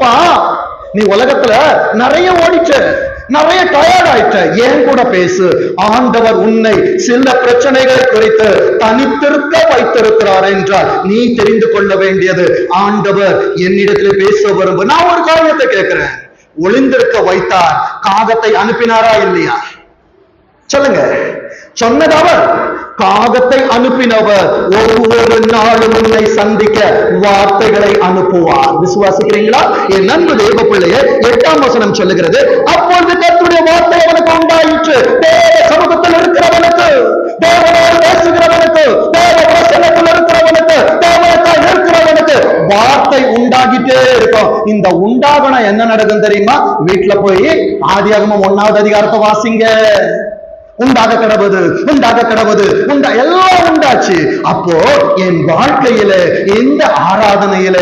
அப்பா நீ உலகத்துல நிறைய ஓடிச்ச, நிறைய டயர்ட் ஆயிட்ட, ஏன் கூட பேசு. ஆண்டவர் உன்னை சில பிரச்சனைகளை குறித்து தனித்திருக்க வைத்திருக்கிறார் என்றால் நீ தெரிந்து கொள்ள வேண்டியது, ஆண்டவர் என்னிடத்தில் பேச விரும்பு. நான் ஒரு காரியத்தை கேட்கிறேன், ஒளிந்திருக்க வைத்தார், காகத்தை அனுப்பினாரா இல்லையா? சொல்லுங்க. சொன்னதவர், காகத்தை அனுப்பினவர் ஒவ்வொரு நாளும் உன்னை சந்திக்க வார்த்தைகளை அனுப்புவார். விசுவாசிக்கிறீங்களா? என் நண்பு தேவ பிள்ளையே, 8ஆம் வசனம் சொல்லுகிறது, அப்பொழுது கர்த்தருடைய வார்த்தை அவனுக்கு உண்டாயிற்று. தேவ சமூகத்தில் இருக்கிறவனுக்கு, தேவனோடு பேசுகிறவனுக்கு, தேவ பிரசன்னத்தில் இருக்கிறவனுக்கு, தேவனுக்காய் இருக்கிறவனுக்கு வார்த்தை உண்டாகிட்டே இருக்கும். இந்த உண்டாகன என்ன நடக்கும் தெரியுமா? வீட்டுல போய் ஆதியாகமம் 1ஆவது அதிகாரத்தை வாசிங்க. உண்டாக கடவுது, உண்டாக கடவுது, எல்லாம் உண்டாச்சு. அப்போ என் வாழ்க்கையில, எந்த ஆராதனையில